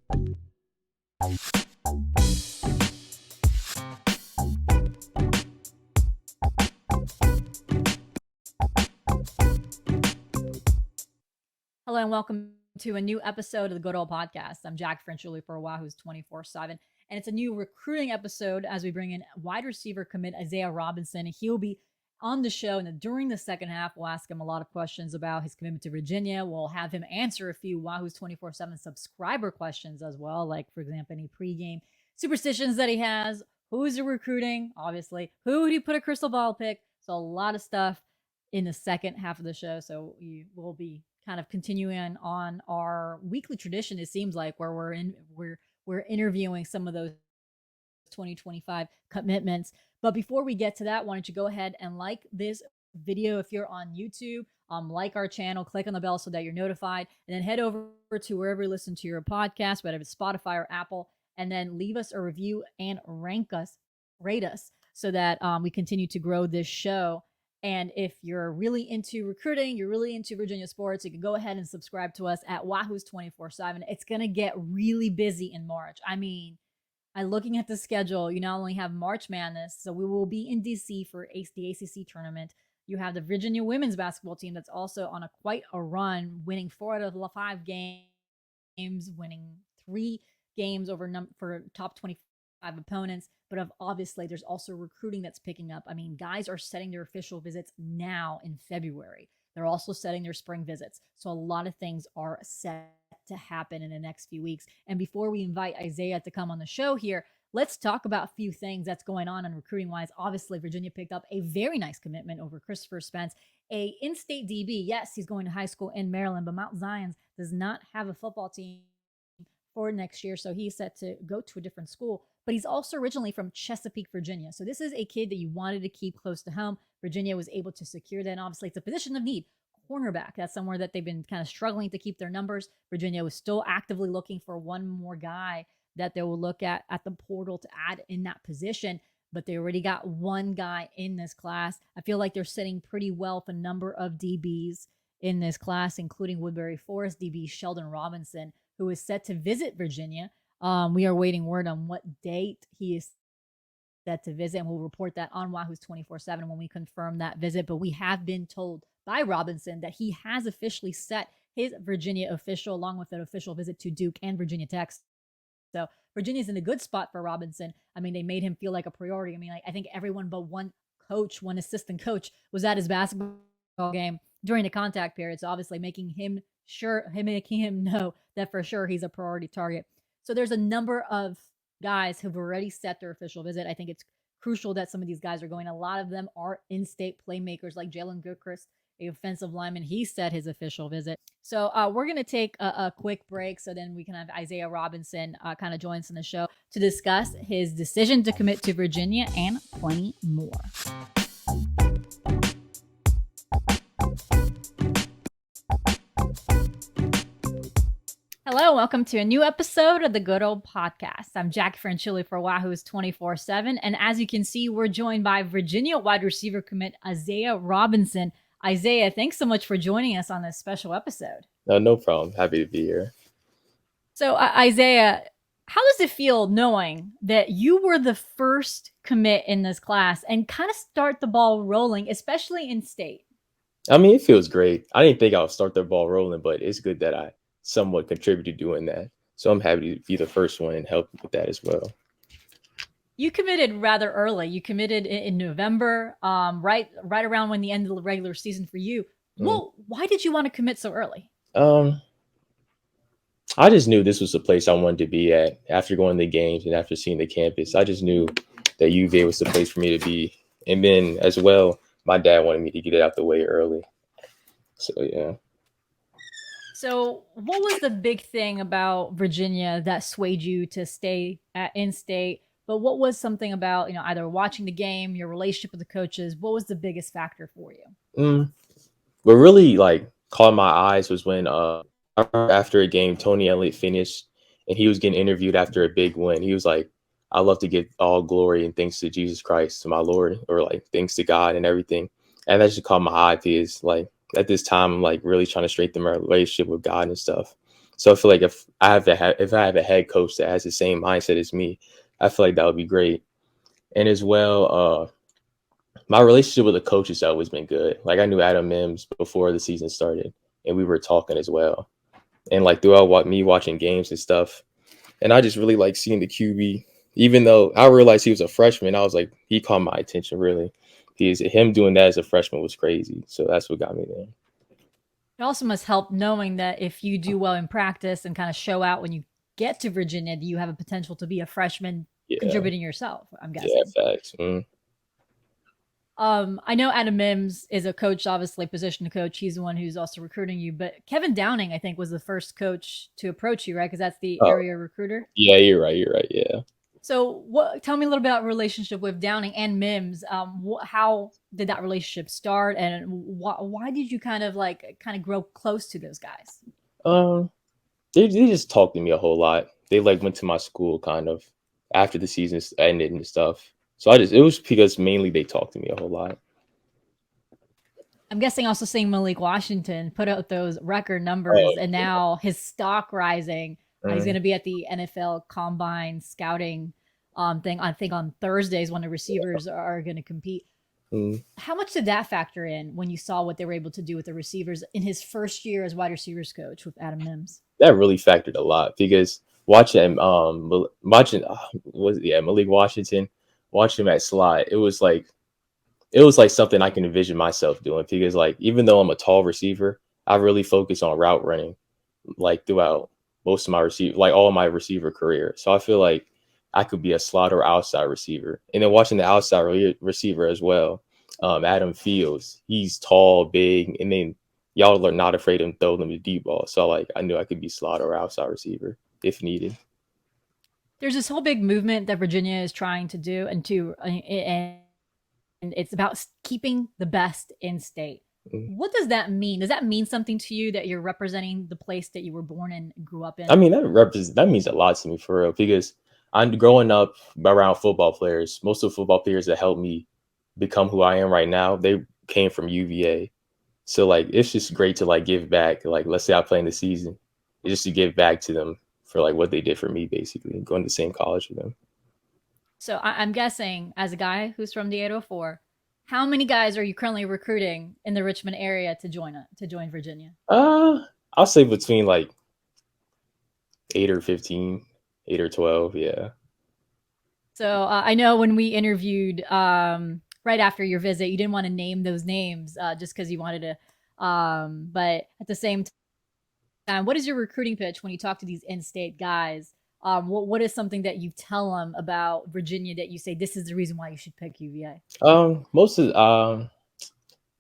Hello and welcome to a new episode of the Good Old Podcast. I'm Jack Frenchuli for Wahoo's 24/7, and it's a new recruiting episode as we bring in wide receiver commit Isaiah Robinson. He'll be on the show, and during the second half, we'll ask him a lot of questions about his commitment to Virginia. We'll have him answer a few Wahoo's 24/7 subscriber questions as well, like, for example, any pregame superstitions that he has. Who's he recruiting? Obviously, who would he put a crystal ball pick? So a lot of stuff in the second half of the show. So we will be kind of continuing on our weekly tradition, it seems like, where we're interviewing some of those 2025 commitments. But before we get to that, why don't you go ahead and like this video if you're on YouTube, like our channel, click on the bell so that you're notified, and then head over to wherever you listen to your podcast, whether it's Spotify or Apple, and then leave us a review and rate us so that we continue to grow this show. And if you're really into recruiting, you're really into Virginia sports, you can go ahead and subscribe to us at Wahoo's 24/7. It's going to get really busy in March. I mean, looking at the schedule, you not only have March Madness, so we will be in DC for the ACC tournament. You have the Virginia women's basketball team that's also on quite a run, winning 4 out of the 5 games, winning 3 games for top 25 opponents. But obviously, there's also recruiting that's picking up. I mean, guys are setting their official visits now in February. They're also setting their spring visits. So a lot of things are set to happen in the next few weeks. And before we invite Isaiah to come on the show here, let's talk about a few things that's going on recruiting-wise. Obviously, Virginia picked up a very nice commitment over Christopher Spence, a in-state DB. Yes, he's going to high school in Maryland, but Mount Zion does not have a football team for next year, so he's set to go to a different school. But he's also originally from Chesapeake, Virginia. So this is a kid that you wanted to keep close to home. Virginia was able to secure that. And obviously, it's a position of need. Cornerback, that's somewhere that they've been kind of struggling to keep their numbers. Virginia was still actively looking for one more guy that they will look at the portal to add in that position. But they already got one guy in this class. I feel like they're sitting pretty well with a number of DBs in this class, including Woodbury Forest DB Sheldon Robinson, who is set to visit Virginia. We are waiting word on what date he is set to visit, and we'll report that on Wahoo's 24/7 when we confirm that visit. But we have been told by Robinson that he has officially set his Virginia official, along with an official visit to Duke and Virginia Tech. So Virginia's in a good spot for Robinson. I mean, they made him feel like a priority. I mean, I think everyone but one assistant coach was at his basketball game during the contact period. So obviously making him know that for sure he's a priority target. So there's a number of guys who've already set their official visit. I think it's crucial that some of these guys are going. A lot of them are in-state playmakers like Jalen Gilchrist, a offensive lineman. He set his official visit. So we're going to take a quick break so then we can have Isaiah Robinson kind of join us in the show to discuss his decision to commit to Virginia and plenty more. Hello, welcome to a new episode of the Good Old Podcast. I'm Jack Frenchuli for Wahoo's 24/7, and as you can see, we're joined by Virginia wide receiver commit Isaiah Robinson. Isaiah, thanks so much for joining us on this special episode. No problem. Happy to be here. So, Isaiah, how does it feel knowing that you were the first commit in this class and kind of start the ball rolling, especially in state? I mean, it feels great. I didn't think I would start the ball rolling, but it's good that I somewhat contributed doing that. So I'm happy to be the first one and help with that as well. You committed rather early. You committed in November, right around when the end of the regular season for you. Well, why did you want to commit so early? I just knew this was the place I wanted to be at after going to the games and after seeing the campus. I just knew that UVA was the place for me to be. And then as well, my dad wanted me to get it out the way early. So, yeah. So what was the big thing about Virginia that swayed you to stay at in-state? But what was something about, either watching the game, your relationship with the coaches? What was the biggest factor for you? What really caught my eyes was when after a game, Tony Elliott finished and he was getting interviewed after a big win. He was like, "I love to give all glory and thanks to Jesus Christ, to my Lord," or thanks to God and everything. And that just caught my eye because at this time, I'm really trying to strengthen my relationship with God and stuff. So I feel like if I have a head coach that has the same mindset as me, I feel like that would be great. And as well, my relationship with the coaches has always been good. Like I knew Adam Mims before the season started, and we were talking as well. And like throughout me watching games and stuff, and I just really like seeing the QB. Even though I realized he was a freshman, I was like, he caught my attention really. Him doing that as a freshman was crazy. So that's what got me there. It also must help knowing that if you do well in practice and kind of show out when you get to Virginia, you have a potential to be a freshman Yeah, contributing yourself, I'm yeah, guessing. facts. I know Adam Mims is a coach, obviously position coach. He's the one who's also recruiting you. But Kevin Downing, I think, was the first coach to approach you, right? Because that's the Oh, area recruiter. yeah, you're right. You're right. Yeah. So, what? Tell me a little about relationship with Downing and Mims. How did that relationship start, and why did you kind of grow close to those guys? Um, they just talked to me a whole lot. They like went to my school kind of after the season ended and stuff. So it was because mainly they talked to me a whole lot. I'm guessing also seeing Malik Washington put out those record Oh, numbers and now his stock rising. He's going mm, to be at the NFL Combine scouting thing. I think on Thursdays when the receivers are going to compete. mm. How much did that factor in when you saw what they were able to do with the receivers in his first year as wide receivers coach with Adam Mims? That really factored a lot because watching was yeah Malik Washington, watching him at slot, it was like something I can envision myself doing because like even though I'm a tall receiver, I really focus on route running like throughout most of my all my receiver career. So I feel like I could be a slot or outside receiver. And then watching the outside receiver as well, Adam Fields, he's tall, big, and then y'all are not afraid to throw them the deep ball. So like I knew I could be slot or outside receiver if needed. There's this whole big movement that Virginia is trying to do, and it's about keeping the best in state. Mm. What does that mean? Does that mean something to you that you're representing the place that you were born and grew up I in? mean that means a lot to me for real because I'm growing up around football players. Most of the football players that helped me become who I am right now, they came from UVA. So like it's just great to like give back. Like let's say I play in the season, it's just to give back to them for like what they did for me, basically going to the same college with them. So I'm guessing, as a guy who's from the 804, how many guys are you currently recruiting in the Richmond area to join Virginia? Uh, I'll say between like 8 or 15, 8 or 12. Yeah. So I know when we interviewed right after your visit, you didn't want to name those names just because you wanted to. But at the same time, what is your recruiting pitch when you talk to these in-state guys? What is something that you tell them about Virginia that you say this is the reason why you should pick UVA? Most of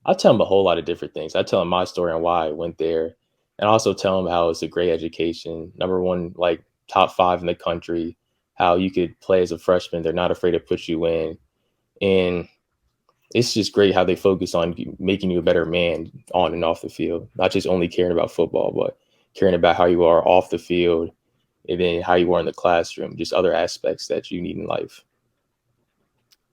I tell them a whole lot of different things. I tell them my story and why I went there, and also tell them how it's a great education. Number one, like top 5 in the country. How you could play as a freshman. They're not afraid to put you in, and it's just great how they focus on making you a better man on and off the field, not just only caring about football, but caring about how you are off the field and then how you are in the classroom, just other aspects that you need in life.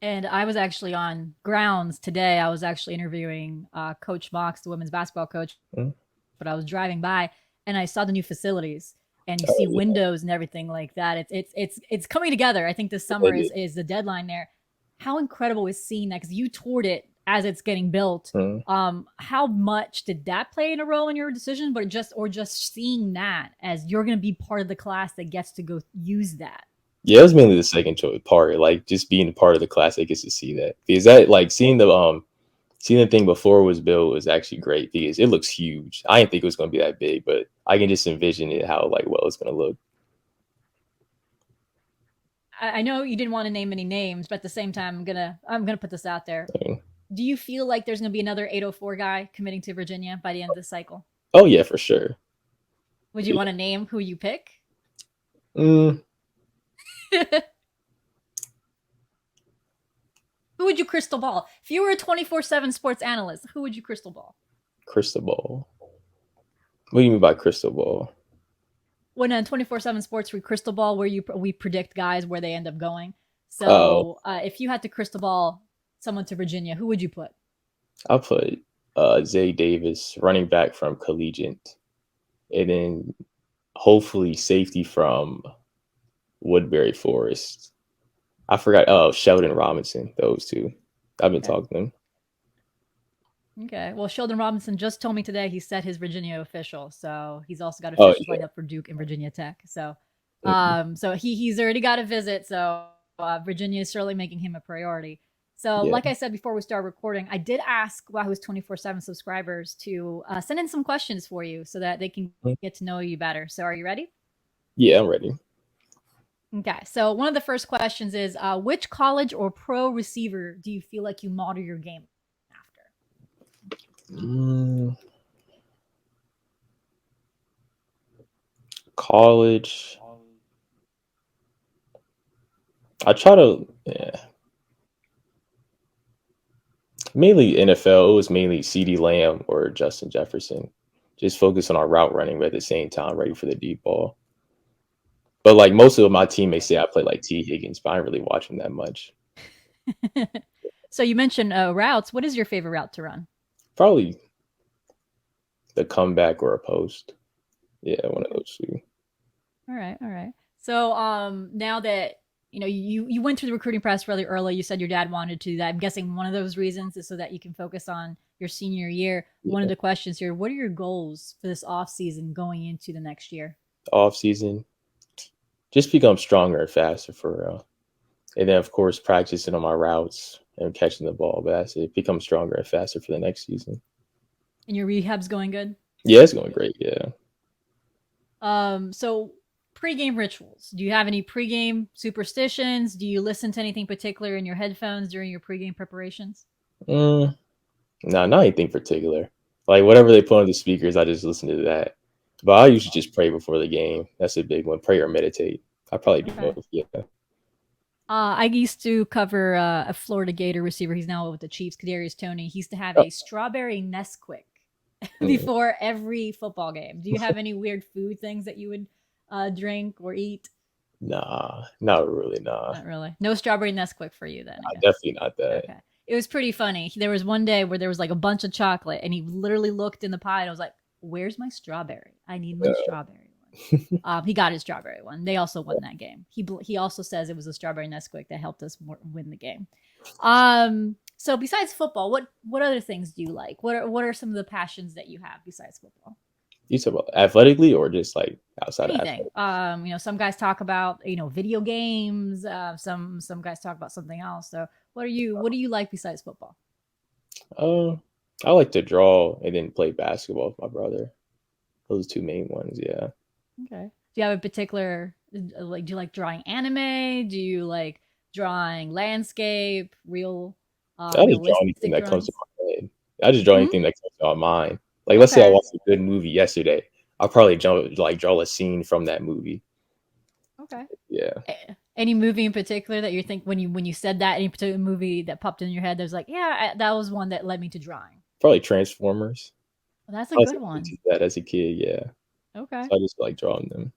And I was actually on grounds today. I was actually interviewing Coach Mox, the women's basketball coach, Mm. but I was driving by and I saw the new facilities and you Oh see yeah, windows and everything like that. It's coming together. I think this summer it is. is the deadline there. How incredible is seeing that? Because you toured it as it's getting built. Mm. How much did that play in a role in your decision? But just seeing that as you're going to be part of the class that gets to go use that. Yeah, it was mainly the second choice part, like just being a part of the class that gets to see that because that like seeing the thing before it was built was actually great because it looks huge. I didn't think it was going to be that big, but I can just envision it how like well it's going to look. I know you didn't want to name any names, but at the same time, I'm gonna put this out there. Do you feel like there's gonna be another 804 guy committing to Virginia by the end of this cycle? Oh yeah, for sure. Would you Yeah. want to name who you pick? Mm, Who would you crystal ball? If you were a 24/7 sports analyst, who would you crystal ball? crystal ball. What do you mean by crystal ball? When on 24/7 sports, we crystal ball where we predict guys where they end up going. Oh, So if you had to crystal ball someone to Virginia, who would you put? I'll put Zay Davis, running back from Collegiate, and then hopefully safety from Woodbury Forest. I forgot. Oh, Sheldon Robinson. Those two. I've been Okay. talking to them. Okay. Well, Sheldon Robinson just told me today he set his Virginia official, so he's also got Oh officials yeah. lined up for Duke and Virginia Tech. So, Mhm. he's already got a visit. So Virginia is certainly making him a priority. So, Yeah. like I said before we start recording, I did ask Wahoo's 24/7 subscribers to send in some questions for you so that they can Mhm. get to know you better. So, are you ready? Yeah, I'm ready. Okay. So, one of the first questions is which college or pro receiver do you feel like you model your game after? Mm, college. I try to mainly NFL. It was mainly CeeDee Lamb or Justin Jefferson. Just focus on our route running, but at the same time, ready for the deep ball. But like most of my teammates say, I play like T Higgins, but I don't really watch him that much. So you mentioned routes. What is your favorite route to run? Probably the comeback or a post. Yeah, one of Okay. those two. All right. All right. So now that you went through the recruiting process really early, you said your dad wanted to do that. I'm guessing one of those reasons is so that you can focus on your senior year. One of Yeah, the questions here, what are your goals for this off season going into the next year? off season, just become stronger and faster for real. And then of course practicing on my routes and catching the ball. But that's it. Become stronger and faster for the next season. And your rehab's going good? Yeah, it's going great. Yeah. So pregame rituals. Do you have any pregame superstitions? Do you listen to anything particular in your headphones during your pregame preparations? Mm, no, not anything particular. Like whatever they put on the speakers, I just listen to that. But I usually just pray before the game. That's a big one. Pray or meditate. I probably do Okay. both. Yeah. I used to cover a Florida Gator receiver. He's now with the Chiefs, Kadarius Tony. He used to have Oh, a strawberry Nesquik mm, before every football game. Do you have any weird food things that you would drink or eat? nah, not really. Nah, Not really. No strawberry Nesquik for you then, I guess. definitely not that. Okay. It was pretty funny. There was one day where there was like a bunch of chocolate, and he literally looked in the pie and I was like, "Where's my strawberry? I need my strawberry one." He got his strawberry one. They also won that game. He also says it was a strawberry Nesquik that helped us win the game. So besides football, what other things do you like? What are some of the passions that you have besides football? You talk about athletically or just like outside of Anything. athletics? Some guys talk about video games. Some guys talk about something else. So what do you like besides football? Uh, I like to draw and then play basketball with my brother. Those two main ones. Yeah. Okay. Do you have a particular do you like drawing anime? Do you like drawing landscape, I just draw anything realistic that comes to drawings? my head. I just draw Hmm? anything that comes to my mind. Like, let's say I Okay. watched a good movie yesterday. I'll probably draw a scene from that movie. Okay. Yeah. Any movie in particular that you think when you said that any particular movie that popped in your head that was like, yeah, that was one that led me to drawing. Probably Transformers. Well, that's a I was good into one. that as a kid. Yeah. Okay. So I just like drawing them.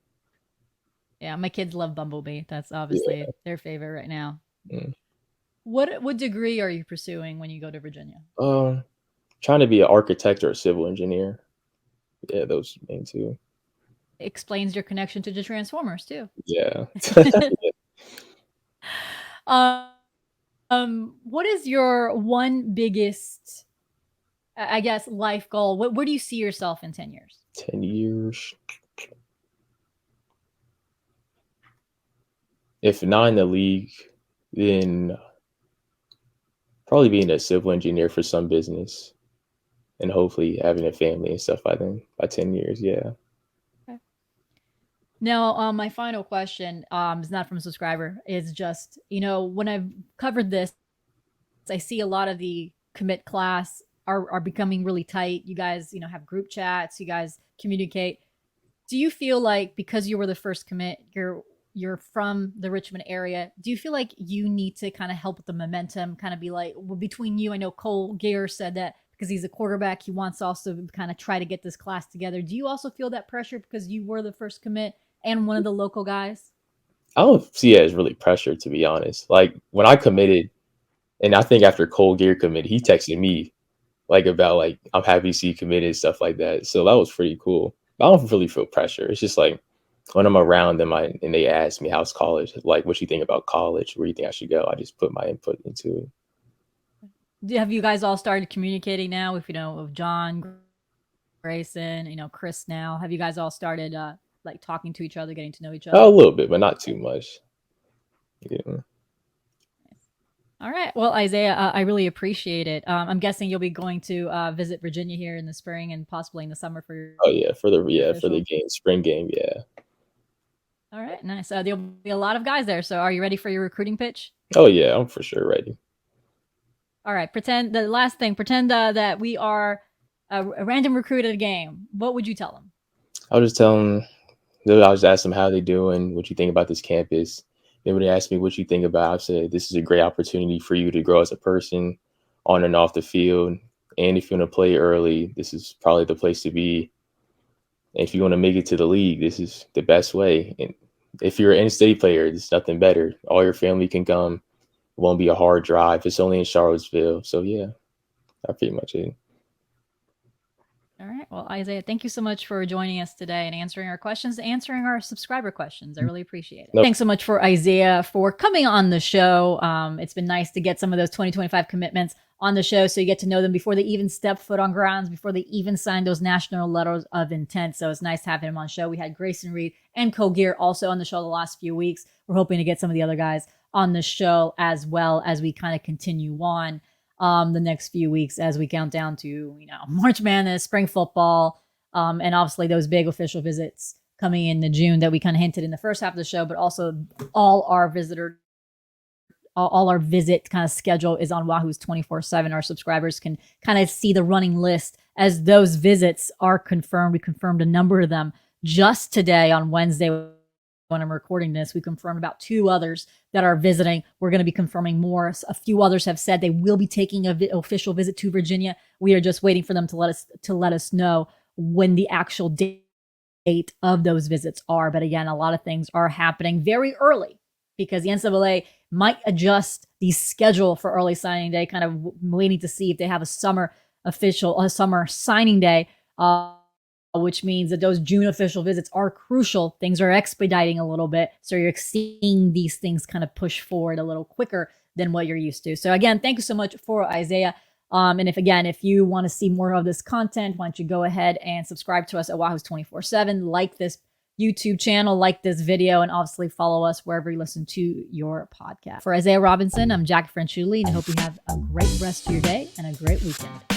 Yeah, my kids love Bumblebee. That's Yeah. obviously their favorite right now. Mm. What degree are you pursuing when you go to Virginia? Um, Trying to be an architect or a civil engineer. Yeah, those main two. Explains your connection to the Transformers too. Yeah. um, what is your one biggest, I guess, life goal? Where do you see yourself in 10 years? 10 years. If not in the league, then probably being a civil engineer for some business and hopefully having a family and stuff by then. By 10 years, yeah. Okay. Now, my final question is not from a subscriber. Is just when I've covered this, I see a lot of the commit class are becoming really tight. You guys, have group chats. You guys communicate. Do you feel like because you were the first commit, you're from the Richmond area? Do you feel like you need to kind of help with the momentum? Kind of be like, well, between you, I know Cole Gear said that because he's a quarterback, he wants also to kind of try to get this class together. Do you also feel that pressure because you were the first commit and one of the local guys? I don't see it as really pressure, to be honest. Like when I committed, and I think after Cole Gear committed, he texted me like about like I'm happy to see you committed and stuff like that. So that was pretty cool. I don't really feel pressure. It's just like when I'm around them, and they ask me how's college, like what you think about college, where you think I should go, I just put my input into it. Have you guys all started communicating now? If you know, with John, Grayson, Chris now, have you guys all started like talking to each other, getting to know each A other? little bit, but not too much. Yeah. All right. Well, Isaiah, I really appreciate it. I'm guessing you'll be going to visit Virginia here in the spring and possibly in the summer for Oh yeah, your for the official. game, spring game. Yeah. All right, nice. There'll be a lot of guys there. So, are you ready for your recruiting pitch? Oh yeah, I'm for sure ready. All right. Pretend the last thing. Pretend that we are a random recruit at a game. What would you tell them? I'll just tell them. I'll just ask them how they doing, what you think about this campus. Then when they ask me what you think about, I've said this is a great opportunity for you to grow as a person, on and off the field. And if you want to play early, this is probably the place to be. And if you want to make it to the league, this is the best way. And if you're an in-state player, there's nothing better. All your family can come. It won't be a hard drive. It's only in Charlottesville. So yeah, that's pretty much it. All right. Well, Isaiah, thank you so much for joining us today and answering our questions, answering our subscriber questions. I really appreciate it. Nope. Thanks so much for Isaiah for coming on the show. It's been nice to get some of those 2025 commitments on the show so you get to know them before they even step foot on grounds, before they even sign those national letters of intent. So it's nice having him on the show. We had Grayson Reed and Kogear also on the show the last few weeks. We're hoping to get some of the other guys on the show as well as we kind of continue on the next few weeks as we count down to, March Madness, spring football, and obviously those big official visits coming in the June that we kind of hinted in the first half of the show, but also all our visit kind of schedule is on Wahoo's 24/7. Our subscribers can kind of see the running list as those visits are confirmed. We confirmed a number of them just today on Wednesday when I'm recording this. We confirmed about 2 others that are visiting. We're going to be confirming more. A few others have said they will be taking an official visit to Virginia. We are just waiting for them to let us know when the actual date of those visits are. But again, a lot of things are happening very early because the NCAA might adjust the schedule for early signing day, kind of waiting to see if they have a summer signing day, which means that those June official visits are crucial. Things are expediting a little bit. So you're seeing these things kind of push forward a little quicker than what you're used to. So again, thank you so much for Isaiah. And if you want to see more of this content, why don't you go ahead and subscribe to us at Wahoo's 24/7, like this YouTube channel, like this video, and obviously follow us wherever you listen to your podcast. For Isaiah Robinson, I'm Jack Frenchuli, and I hope you have a great rest of your day and a great weekend.